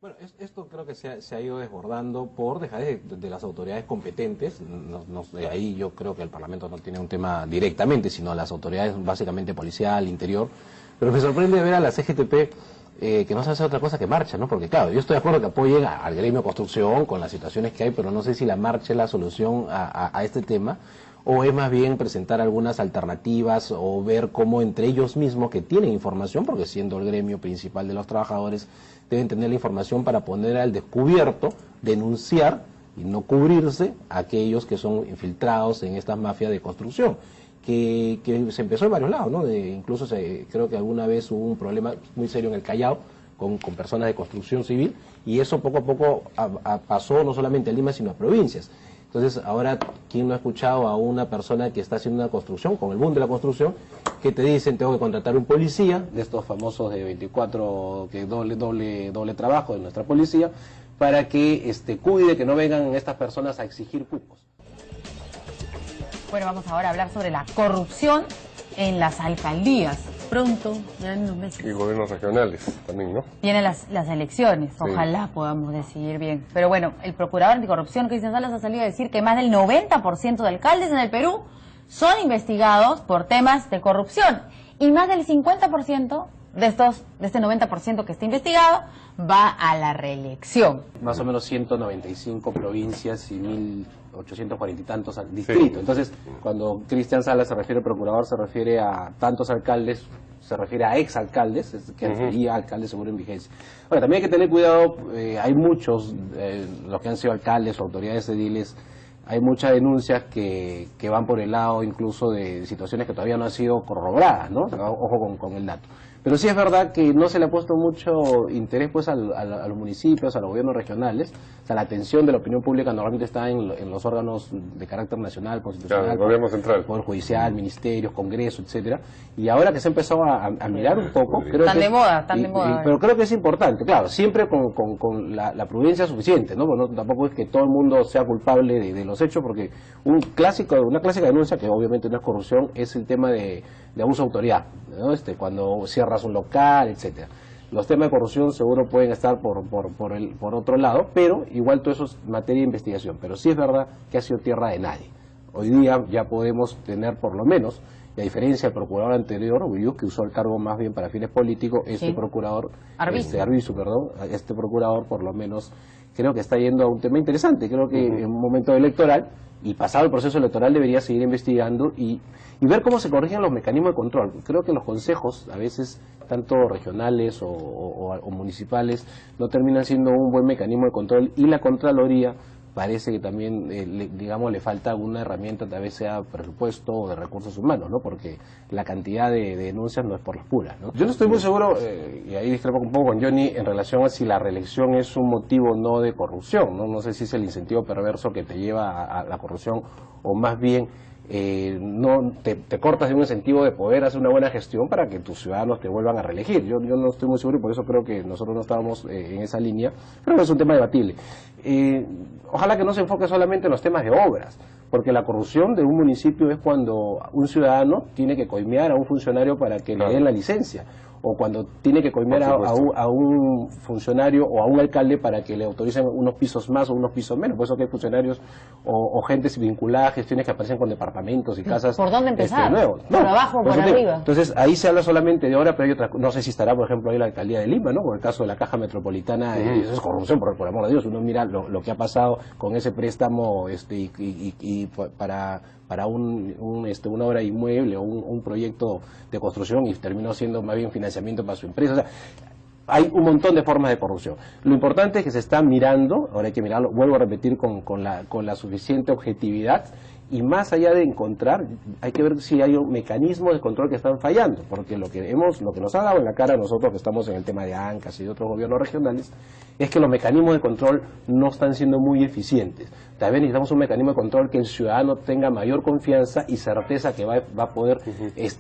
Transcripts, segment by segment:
Bueno, esto creo que se ha ido desbordando por dejadez de las autoridades competentes. Ahí yo creo que el Parlamento no tiene un tema directamente, sino las autoridades básicamente policial, interior. Pero me sorprende ver a la CGTP que no se hace otra cosa que marcha, ¿no? Porque claro, yo estoy de acuerdo que apoyen al gremio de construcción con las situaciones que hay, pero no sé si la marcha es la solución a este tema, o es más bien presentar algunas alternativas o ver cómo entre ellos mismos que tienen información, porque siendo el gremio principal de los trabajadores, deben tener la información para poner al descubierto, denunciar y no cubrirse a aquellos que son infiltrados en estas mafias de construcción. Que se empezó en varios lados, ¿no? Incluso creo que alguna vez hubo un problema muy serio en el Callao con personas de construcción civil, y eso poco a poco pasó no solamente a Lima, sino a provincias. Entonces, ahora, ¿quién no ha escuchado a una persona que está haciendo una construcción, con el boom de la construcción, que te dicen, tengo que contratar un policía, de estos famosos de 24, que doble trabajo de nuestra policía, para que cuide que no vengan estas personas a exigir cupos? Bueno, vamos ahora a hablar sobre la corrupción en las alcaldías. Pronto, ya en unos meses. Y gobiernos regionales también, ¿no? Vienen las elecciones, ojalá podamos decidir bien. Pero bueno, el procurador anticorrupción, Cristian Salas, ha salido a decir que más del 90% de alcaldes en el Perú son investigados por temas de corrupción. Y más del 50% de este 90% que está investigado va a la reelección. Más o menos 195 provincias y 1.840 y tantos distritos. Sí. Entonces, cuando Cristian Salas se refiere al procurador, se refiere a tantos alcaldes, se refiere a exalcaldes, que sería alcaldes seguro en vigencia. Ahora, también hay que tener cuidado, hay muchos, los que han sido alcaldes o autoridades ediles, hay muchas denuncias que van por el lado incluso de situaciones que todavía no han sido corroboradas, ¿no? Ojo con el dato. Pero sí es verdad que no se le ha puesto mucho interés pues a los municipios, a los gobiernos regionales. O sea, la atención de la opinión pública normalmente está en los órganos de carácter nacional, constitucional, claro, el gobierno central, Poder Judicial, ministerios, Congreso, etcétera. Y ahora que se ha empezado a mirar un poco, creo están que de moda, están de moda. Pero creo que es importante, claro, siempre con la prudencia suficiente, ¿no? Bueno, tampoco es que todo el mundo sea culpable de los hechos, porque una clásica denuncia, que obviamente no es corrupción, es el tema de abuso de autoridad, ¿no? Cuando cierras un local, etcétera. Los temas de corrupción seguro pueden estar por otro lado, pero igual todo eso es materia de investigación. Pero sí es verdad que ha sido tierra de nadie. Hoy día ya podemos tener por lo menos, y a diferencia del procurador anterior, que usó el cargo más bien para fines políticos, procurador, Arbizu, este procurador por lo menos creo que está yendo a un tema interesante. Creo que en un momento electoral, y pasado el proceso electoral, debería seguir investigando y ver cómo se corrigen los mecanismos de control. Creo que los consejos, a veces, tanto regionales o municipales, no terminan siendo un buen mecanismo de control, y la Contraloría parece que también, le falta alguna herramienta, tal vez sea presupuesto o de recursos humanos, ¿no? Porque la cantidad de denuncias no es por las puras, ¿no? Yo no estoy muy seguro, y ahí discrepo un poco con Johnny, en relación a si la reelección es un motivo no de corrupción, ¿no? No sé si es el incentivo perverso que te lleva a la corrupción, o más bien no te cortas de un incentivo de poder hacer una buena gestión para que tus ciudadanos te vuelvan a reelegir. Yo no estoy muy seguro, y por eso creo que nosotros no estábamos en esa línea. Creo que es un tema debatible. Ojalá que no se enfoque solamente en los temas de obras, porque la corrupción de un municipio es cuando un ciudadano tiene que coimear a un funcionario para que le den la licencia, o cuando tiene que coimear a un funcionario o a un alcalde para que le autoricen unos pisos más o unos pisos menos. Por eso que hay funcionarios o gente vinculada a gestiones que aparecen con departamentos y casas. ¿Por dónde empezar? Nuevos. ¿Por abajo o por arriba? Entonces ahí se habla solamente de obra, pero hay otra. No sé si estará, por ejemplo, ahí la alcaldía de Lima, ¿no? Por el caso de la Caja Metropolitana, eso es corrupción, por amor de Dios. Uno mira lo que ha pasado con ese préstamo para una obra inmueble o un proyecto de construcción, y terminó siendo más bien financiamiento para su empresa. O sea, hay un montón de formas de corrupción. Lo importante es que se está mirando, ahora hay que mirarlo, vuelvo a repetir, con la suficiente objetividad, y más allá de encontrar, hay que ver si hay mecanismos de control que están fallando, porque lo que nos ha dado en la cara a nosotros que estamos en el tema de ANCAS y de otros gobiernos regionales, es que los mecanismos de control no están siendo muy eficientes. También necesitamos un mecanismo de control que el ciudadano tenga mayor confianza y certeza que va a poder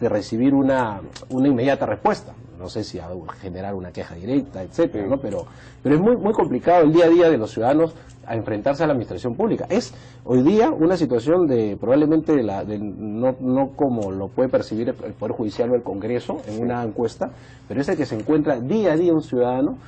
recibir una inmediata respuesta. No sé si a generar una queja directa, etcétera, ¿no? Pero es muy complicado el día a día de los ciudadanos a enfrentarse a la administración pública. Es hoy día una situación probablemente no como lo puede percibir el Poder Judicial o el Congreso en una encuesta, pero es el que se encuentra día a día un ciudadano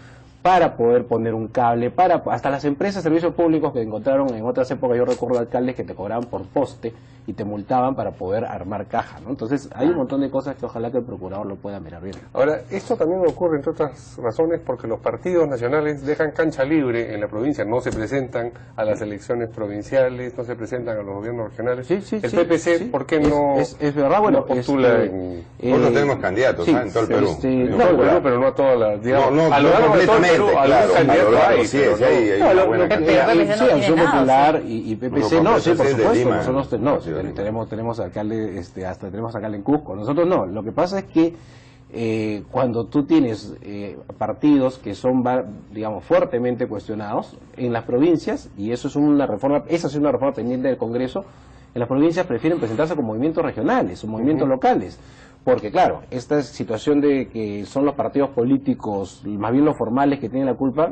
para poder poner un cable, hasta las empresas de servicios públicos que encontraron en otras épocas, yo recuerdo alcaldes que te cobraban por poste y te multaban para poder armar caja, ¿no? Entonces hay un montón de cosas que ojalá que el procurador lo pueda mirar bien. Ahora, esto también ocurre, entre otras razones, porque los partidos nacionales dejan cancha libre en la provincia, no se presentan a las elecciones provinciales, no se presentan a los gobiernos regionales. Sí, sí, el sí, PPC, sí. ¿por qué no, es verdad, bueno, no postula Nosotros tenemos candidatos, sí, en todo el Perú. en todo el Perú, pero no a todas las, digamos, No, a lo largo de todo el Perú, completamente, algún claro, candidato a lo largo, hay, sí, pero sí, hay no. una buena cantidad. Sí, Acción Popular y PPC, No, no, sí, por PPC de supuesto, Lima, nosotros no, sí, de Lima. tenemos alcalde, hasta tenemos alcalde en Cusco, nosotros no, lo que pasa es que cuando tú tienes partidos que son, digamos, fuertemente cuestionados en las provincias, y eso es una reforma, esa es una reforma pendiente del Congreso, en las provincias prefieren presentarse con movimientos regionales o movimientos locales. Porque claro, esta situación de que son los partidos políticos, más bien los formales, que tienen la culpa,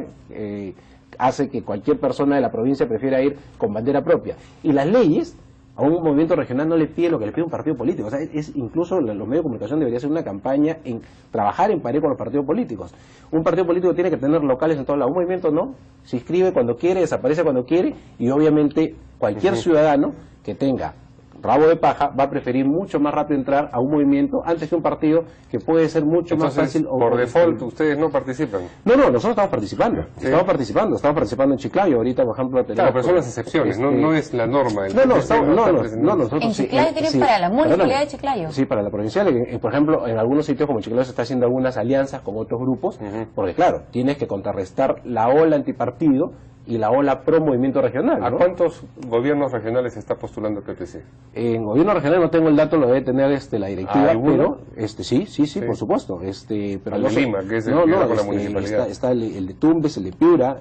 hace que cualquier persona de la provincia prefiera ir con bandera propia. Y las leyes a un movimiento regional no le pide lo que le pide un partido político. O sea, incluso los medios de comunicación debería hacer una campaña en trabajar en pared con los partidos políticos. Un partido político tiene que tener locales en todos lados. Un movimiento no, se inscribe cuando quiere, desaparece cuando quiere, y obviamente cualquier ciudadano que tenga rabo de paja va a preferir mucho más rápido entrar a un movimiento antes que un partido que puede ser mucho más fácil. Por default, ustedes no participan. No, nosotros estamos participando. ¿Sí? Estamos participando en Chiclayo. Ahorita, por ejemplo, tenemos, Claro, pero son las excepciones, no es la norma. Nosotros en Chiclayo tienen para la municipalidad de Chiclayo. Sí, para la provincial. Por ejemplo, en algunos sitios como Chiclayo se está haciendo algunas alianzas con otros grupos, porque claro, tienes que contrarrestar la ola antipartido y la ola pro movimiento regional, ¿no? ¿A cuántos gobiernos regionales se está postulando el PPC? En gobierno regional no tengo el dato, lo debe tener la directiva, ¿alguno? pero sí, por supuesto. Pero el no de sé, Lima, que es el que va con la municipalidad. Está el de Tumbes, el de Piura,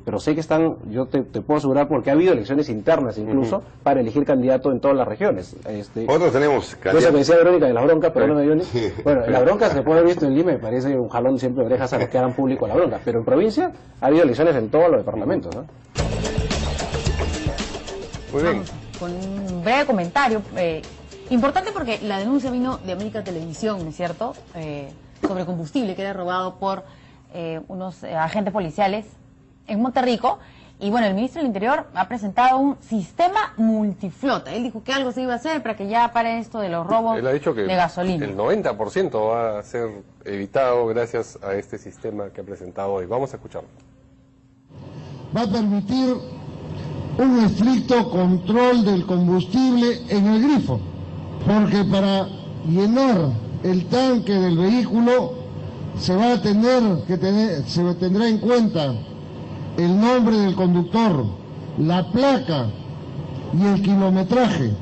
pero sé que están, yo te puedo asegurar, porque ha habido elecciones internas incluso para elegir candidato en todas las regiones. Nosotros tenemos No sé, candidatos. me decía Verónica de las broncas, pero no me dio ni... Bueno, en las broncas se puede haber visto en Lima, me parece un jalón siempre de orejas a los que hagan público la bronca, pero en provincia ha habido elecciones en todos los departamentos, ¿no? Muy bien. Con un breve comentario, importante porque la denuncia vino de América Televisión, ¿no es cierto?, sobre combustible que era robado por unos agentes policiales en Monterrico. Y bueno, el ministro del Interior ha presentado un sistema multiflota. Él dijo que algo se iba a hacer para que ya pare esto de los robos Él ha dicho que de gasolina. el 90% va a ser evitado gracias a este sistema que ha presentado hoy. Vamos a escucharlo. Va a permitir un estricto control del combustible en el grifo, porque para llenar el tanque del vehículo se tendrá en cuenta el nombre del conductor, la placa y el kilometraje.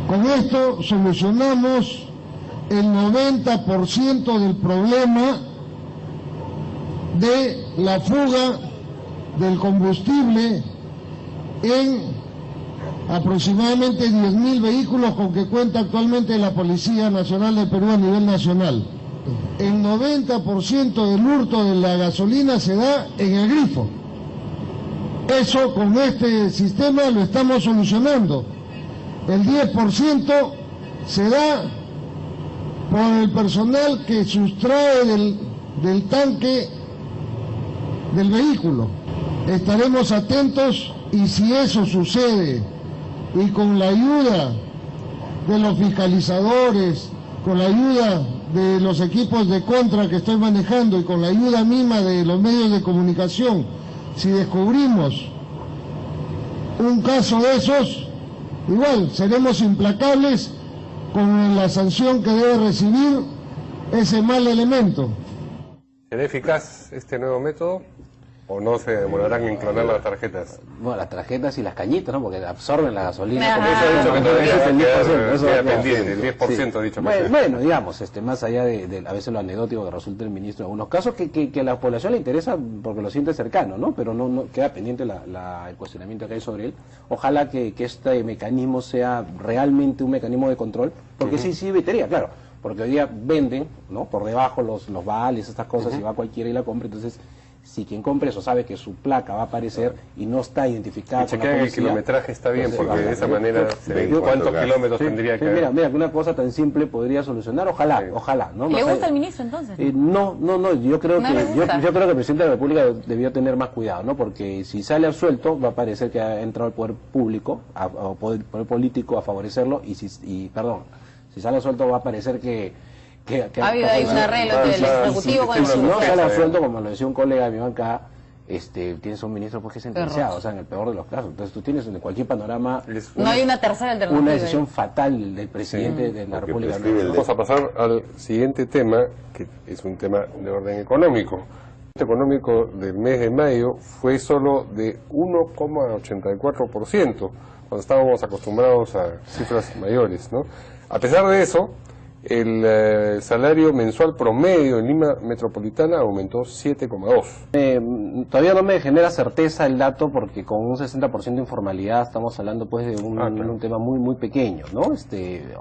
Con esto solucionamos el 90% del problema de la fuga del combustible en aproximadamente 10.000 vehículos con que cuenta actualmente la Policía Nacional del Perú a nivel nacional. El 90% del hurto de la gasolina se da en el grifo. Eso con este sistema lo estamos solucionando. El 10% se da por el personal que sustrae del tanque del vehículo. Estaremos atentos y si eso sucede y con la ayuda de los fiscalizadores, con la ayuda de los equipos de contra que estoy manejando y con la ayuda misma de los medios de comunicación, si descubrimos un caso de esos, igual seremos implacables con la sanción que debe recibir ese mal elemento. ¿Será eficaz este nuevo método o no se demorarán en clonar las tarjetas? Bueno, las tarjetas y las cañitas, ¿no? Porque absorben la gasolina. Ajá. Eso ha dicho que todavía Eso es el 10%, eso queda queda pendiente, el 10% ha dicho que bueno, digamos, más allá de a veces lo anecdótico que resulta el ministro en algunos casos, que a la población le interesa porque lo siente cercano, ¿no? Pero no queda pendiente el cuestionamiento que hay sobre él. Ojalá que este mecanismo sea realmente un mecanismo de control, porque sí evitaría, claro, porque hoy día venden, ¿no? Por debajo los vales, estas cosas, y va cualquiera y la compra, entonces si quien compre eso sabe que su placa va a aparecer y no está identificada y con la chequean policía, el kilometraje está bien, entonces, porque de esa manera se ven cuántos kilómetros tendría que haber. Mira, que una cosa tan simple podría solucionar, ojalá, ¿no? ¿Le gusta al ministro entonces? No, yo creo ¿No que le gusta? yo creo que el presidente de la República debió tener más cuidado, ¿no? Porque si sale absuelto va a parecer que ha entrado el poder público, o poder político a favorecerlo, y si sale absuelto va a parecer que ha habido ahí un arreglo entre el Ejecutivo con el si no Judicial. sale absuelto, como lo decía un colega de mi banca, tienes un ministro pues que es sentenciado, o sea, en el peor de los casos. Entonces tú tienes en cualquier panorama No hay una tercera alternativa. una decisión fatal del presidente de la República. Vamos a pasar al siguiente tema, que es un tema de orden económico. El económico del mes de mayo fue solo de 1,84%, cuando estábamos acostumbrados a cifras mayores, ¿no? A pesar de eso, el salario mensual promedio en Lima Metropolitana aumentó 7,2. Todavía no me genera certeza el dato, porque con un 60% de informalidad estamos hablando pues de un tema muy pequeño, ¿no?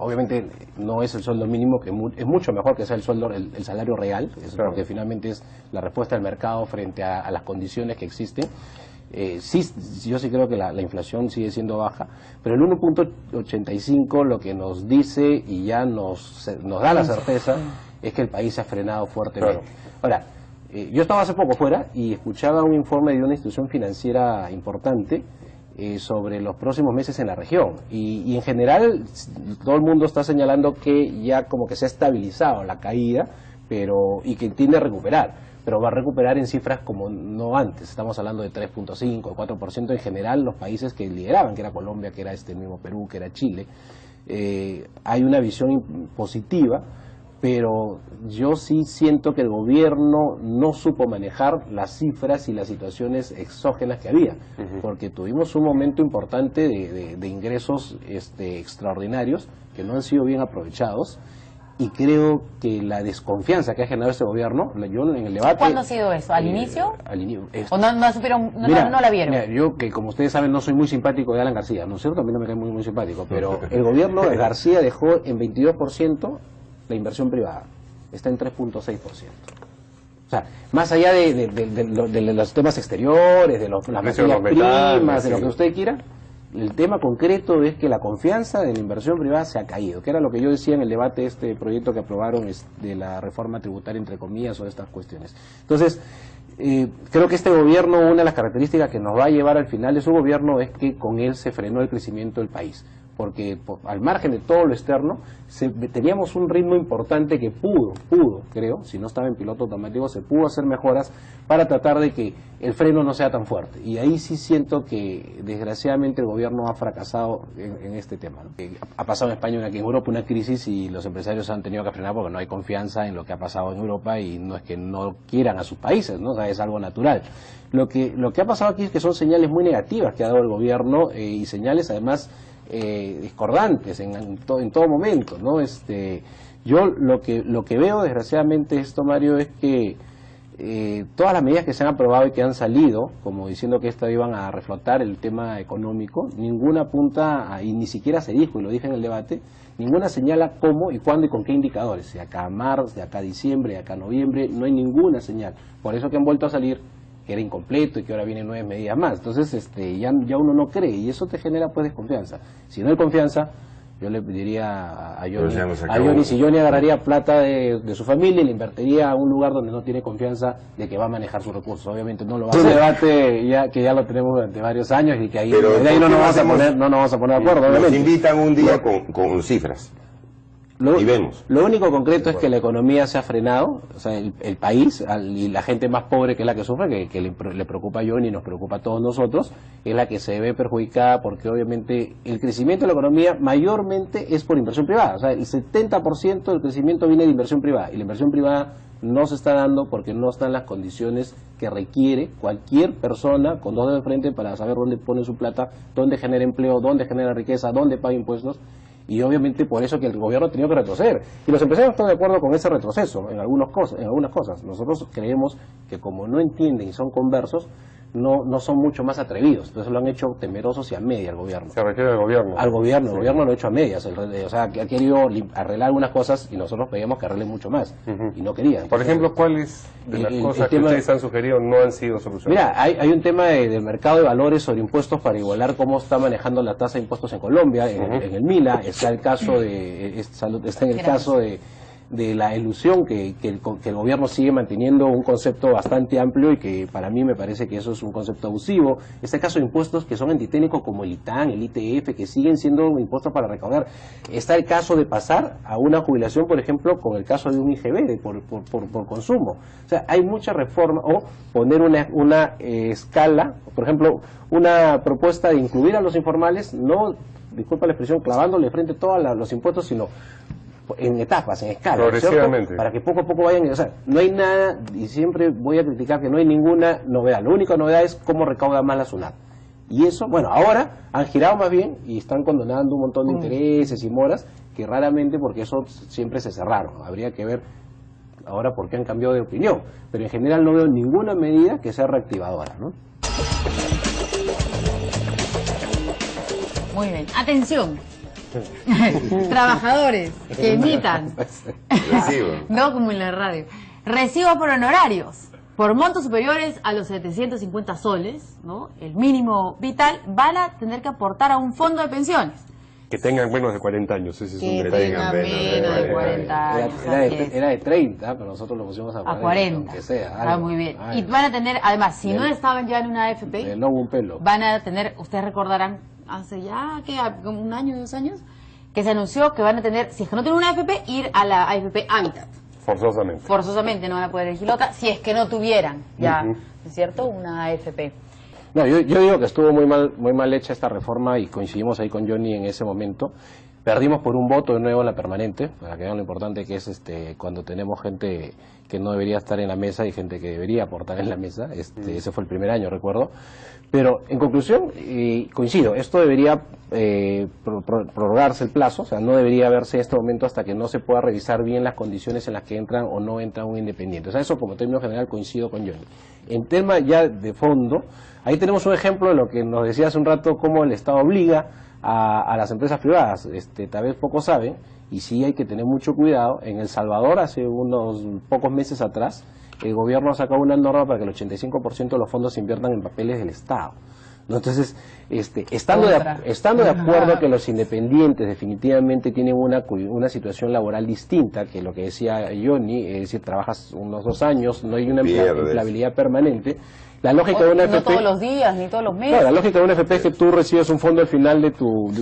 Obviamente no es el sueldo mínimo, que es mucho mejor que sea el sueldo, el salario real, porque finalmente es la respuesta del mercado frente a las condiciones que existen. Yo sí creo que la inflación sigue siendo baja, pero el 1,85 lo que nos dice y ya nos da la certeza es que el país se ha frenado fuertemente. Ahora, yo estaba hace poco fuera y escuchaba un informe de una institución financiera importante sobre los próximos meses en la región, y en general todo el mundo está señalando que ya como que se ha estabilizado la caída, y que tiende a recuperar, pero va a recuperar en cifras como no antes. Estamos hablando de 3.5, 4% en general los países que lideraban, que era Colombia, que era el mismo Perú, que era Chile. Hay una visión positiva, pero yo sí siento que el gobierno no supo manejar las cifras y las situaciones exógenas que había, porque tuvimos un momento importante de ingresos extraordinarios que no han sido bien aprovechados. Y creo que la desconfianza que ha generado este gobierno, yo en el debate... ¿Cuándo ha sido eso? ¿Al inicio? Al inicio. ¿O no supieron, no la vieron? Mira, yo que como ustedes saben no soy muy simpático de Alan García, ¿no es cierto? A mí no me cae muy simpático, pero el gobierno de García dejó en 22% la inversión privada, está en 3.6%. O sea, más allá de los temas exteriores, de las materias primas, de lo que usted quiera, el tema concreto es que la confianza de la inversión privada se ha caído, que era lo que yo decía en el debate de este proyecto que aprobaron de la reforma tributaria, entre comillas, o de estas cuestiones. Entonces, creo que este gobierno, una de las características que nos va a llevar al final de su gobierno es que con él se frenó el crecimiento del país, porque al margen de todo lo externo, teníamos un ritmo importante que pudo, creo, si no estaba en piloto automático, se pudo hacer mejoras para tratar de que el freno no sea tan fuerte. Y ahí sí siento que, desgraciadamente, el gobierno ha fracasado en este tema, ¿no? Ha pasado en España, aquí en Europa, una crisis y los empresarios han tenido que frenar porque no hay confianza en lo que ha pasado en Europa, y no es que no quieran a sus países, ¿no? O sea, es algo natural. Lo que ha pasado aquí es que son señales muy negativas que ha dado el gobierno, y señales además discordantes en todo momento, ¿no? Yo lo que veo, desgraciadamente, esto, Mario, es que todas las medidas que se han aprobado y que han salido, como diciendo que estas iban a reflotar el tema económico, ninguna apunta, y ni siquiera se dijo, y lo dije en el debate, ninguna señala cómo y cuándo y con qué indicadores, de acá a marzo, de acá a diciembre, de acá a noviembre, no hay ninguna señal. Por eso que han vuelto a salir que era incompleto y que ahora vienen 9 medidas más. Entonces ya uno no cree, y eso te genera pues desconfianza. Si no hay confianza, yo le pediría a Johnny, si Johnny agarraría plata de su familia y le invertiría a un lugar donde no tiene confianza de que va a manejar sus recursos. Obviamente no lo va a hacer. Es un debate que ya lo tenemos durante varios años y que ahí no nos vamos a poner de acuerdo. Nos invitan un día con cifras. Y vemos. Lo único concreto es que la economía se ha frenado, o sea, el país y la gente más pobre, que es la que sufre, que le preocupa a Johnny y nos preocupa a todos nosotros, es la que se ve perjudicada, porque obviamente el crecimiento de la economía mayormente es por inversión privada. O sea, el 70% del crecimiento viene de inversión privada, y la inversión privada no se está dando porque no están las condiciones que requiere cualquier persona con dos dedos de frente para saber dónde pone su plata, dónde genera empleo, dónde genera riqueza, dónde paga impuestos. Y obviamente por eso que el gobierno ha tenido que retroceder. Y los empresarios están de acuerdo con ese retroceso en algunas cosas. Nosotros creemos que como no entienden y son conversos, no son mucho más atrevidos. Entonces lo han hecho temerosos y a media al gobierno. Se refiere al gobierno. Al gobierno, sí. El gobierno lo ha hecho a medias. O sea, que ha querido arreglar algunas cosas y nosotros pedíamos que arreglen mucho más. Y no querían. Por ejemplo, ¿cuáles de las cosas que ustedes han sugerido no han sido solucionadas? Mira, hay un tema del mercado de valores sobre impuestos para igualar cómo está manejando la tasa de impuestos en Colombia, en el MILA. Está el caso de la ilusión que el gobierno sigue manteniendo un concepto bastante amplio y que para mí me parece que eso es un concepto abusivo. Este caso de impuestos que son antitécnicos como el ITAN, el ITF, que siguen siendo impuestos para recaudar. Está el caso de pasar a una jubilación, por ejemplo, con el caso de un IGB por consumo. O sea, hay mucha reforma, o poner una escala, por ejemplo, una propuesta de incluir a los informales, no, disculpa la expresión, clavándole frente a todos los impuestos, sino en etapas, en escala, progresivamente, ¿cierto? Para que poco a poco vayan, o sea, no hay nada, y siempre voy a criticar que no hay ninguna novedad, la única novedad es cómo recauda más la SUNAT, y eso, bueno, ahora han girado más bien y están condonando un montón de intereses y moras que raramente, porque eso siempre se cerraron, habría que ver ahora por qué han cambiado de opinión, pero en general no veo ninguna medida que sea reactivadora, ¿no? Muy bien, atención. Trabajadores que emitan no como en la radio, recibo por honorarios por montos superiores a los 750 soles, ¿no? El mínimo vital, van a tener que aportar a un fondo de pensiones. Que tengan menos de 40 años, ese es Que un tengan menos de 40 años. Era de 30, pero nosotros lo pusimos a 40. Aunque sea. Está muy bien. Y van a tener, además, si no estaban ya en una AFP, no hubo un pelo. Van a tener, ustedes recordarán, hace ya, ¿qué? Como un año, 2 años, que se anunció que van a tener, si es que no tienen una AFP, ir a la AFP Hábitat. Forzosamente. Forzosamente no van a poder elegir otra, si es que no tuvieran ya, ¿es cierto?, una AFP. No, yo digo que estuvo muy mal hecha esta reforma y coincidimos ahí con Johnny en ese momento. Perdimos por un voto de nuevo en la permanente, para que vean lo importante que es cuando tenemos gente que no debería estar en la mesa y gente que debería aportar en la mesa. Ese fue el primer año, recuerdo. Pero en conclusión, coincido, esto debería prorrogarse el plazo, o sea, no debería verse en este momento hasta que no se pueda revisar bien las condiciones en las que entran o no entra un independiente. O sea, eso como término general coincido con Johnny. En tema ya de fondo, ahí tenemos un ejemplo de lo que nos decía hace un rato, cómo el Estado obliga a las empresas privadas. Tal vez pocos saben, y sí hay que tener mucho cuidado. En El Salvador, hace unos pocos meses atrás, el gobierno ha sacado una norma para que el 85% de los fondos se inviertan en papeles del Estado, ¿no? Entonces, estando de acuerdo que los independientes definitivamente tienen una situación laboral distinta, que lo que decía Johnny, es decir, trabajas unos 2 años, no hay una empleabilidad permanente. La lógica de una FP... No todos los días, ni todos los meses. No, la lógica de una FP es que tú recibes un fondo al final de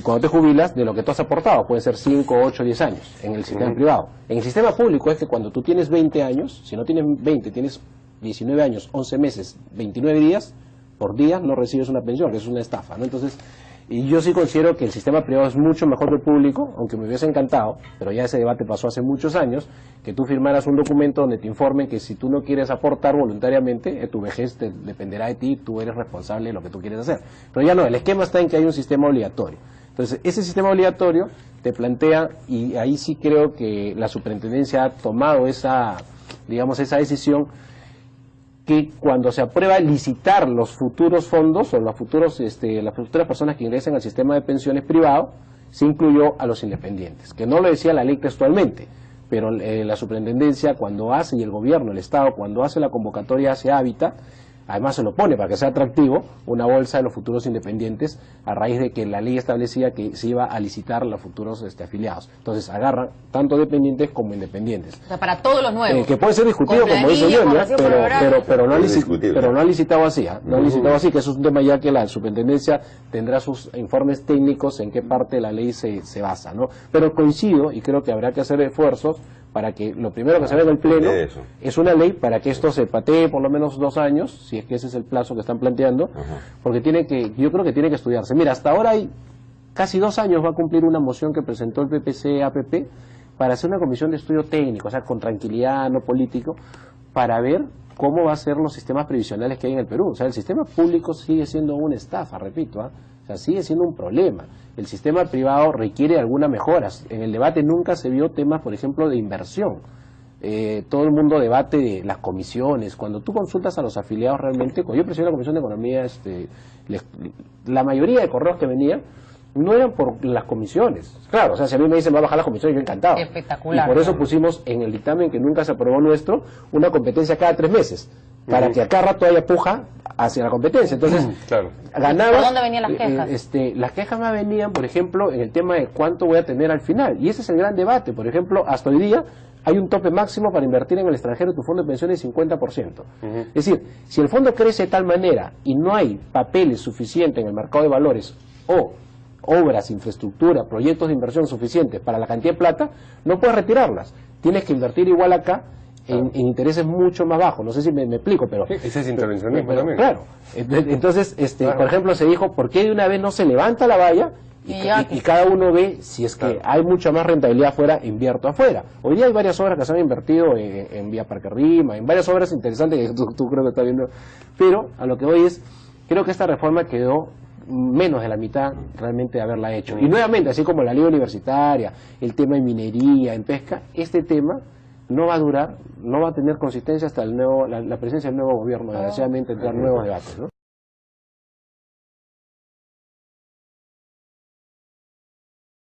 cuando te jubilas, de lo que tú has aportado. Pueden ser 5, 8, 10 años en el sistema privado. En el sistema público es que cuando tú tienes 20 años, si no tienes 20, tienes 19 años, 11 meses, 29 días, por día no recibes una pensión, que es una estafa, ¿no? Entonces, y yo sí considero que el sistema privado es mucho mejor que el público, aunque me hubiese encantado, pero ya ese debate pasó hace muchos años, que tú firmaras un documento donde te informen que si tú no quieres aportar voluntariamente, tu vejez dependerá de ti, tú eres responsable de lo que tú quieres hacer. Pero ya no, el esquema está en que hay un sistema obligatorio. Entonces, ese sistema obligatorio te plantea, y ahí sí creo que la superintendencia ha tomado esa decisión, que cuando se aprueba licitar los futuros fondos o las futuras personas que ingresen al sistema de pensiones privado, se incluyó a los independientes, que no lo decía la ley textualmente, pero la superintendencia cuando hace, y el gobierno, el Estado, cuando hace la convocatoria hacia Hábitat, además se lo pone para que sea atractivo, una bolsa de los futuros independientes, a raíz de que la ley establecía que se iba a licitar los futuros afiliados. Entonces agarran tanto dependientes como independientes. O sea, para todos los nuevos. Que puede ser discutido, como dice Johnny, pero no ha licitado así, no ha licitado así, que eso es un tema ya que la superintendencia tendrá sus informes técnicos en qué parte de la ley se basa, ¿no? Pero coincido, y creo que habrá que hacer esfuerzos para que lo primero que se ve en el Pleno es una ley para que esto se patee por lo menos 2 años, si es que ese es el plazo que están planteando, porque yo creo que tiene que estudiarse. Mira, hasta ahora hay casi 2 años va a cumplir una moción que presentó el PPC-APP para hacer una comisión de estudio técnico, o sea, con tranquilidad, no político, para ver cómo va a ser los sistemas previsionales que hay en el Perú. O sea, el sistema público sigue siendo una estafa, repito, o sea, sigue siendo un problema. El sistema privado requiere algunas mejoras. En el debate nunca se vio temas, por ejemplo, de inversión. todo el mundo debate de las comisiones. Cuando tú consultas a los afiliados realmente, cuando yo presidí la Comisión de Economía, la mayoría de correos que venían no eran por las comisiones. Claro, o sea, si a mí me dicen va a bajar las comisiones, yo encantado. Espectacular. Y por eso pusimos en el dictamen que nunca se aprobó nuestro, una competencia cada 3 meses, para que a cada rato haya puja hacia la competencia. Entonces, Claro. ganaba. ¿Por dónde venían las quejas? Las quejas me venían, por ejemplo, en el tema de cuánto voy a tener al final. Y ese es el gran debate. Por ejemplo, hasta hoy día hay un tope máximo para invertir en el extranjero tu fondo de pensiones de 50%. Es decir, si el fondo crece de tal manera y no hay papeles suficientes en el mercado de valores o obras, infraestructura, proyectos de inversión suficientes para la cantidad de plata, no puedes retirarlas. Tienes que invertir igual acá en intereses mucho más bajos. No sé si me explico, pero... Ese es intervencionismo pero, también. claro. Entonces, por ejemplo, se dijo, ¿por qué de una vez no se levanta la valla y cada uno ve si es que hay mucha más rentabilidad afuera, invierto afuera? Hoy día hay varias obras que se han invertido en Vía Parque Rima, en varias obras interesantes que tú creo que estás viendo, pero a lo que voy es, creo que esta reforma quedó menos de la mitad realmente de haberla hecho. Y nuevamente, así como la ley universitaria, el tema de minería, en pesca, este tema no va a durar, no va a tener consistencia hasta la presencia del nuevo gobierno, desgraciadamente entrar nuevos debates, ¿no?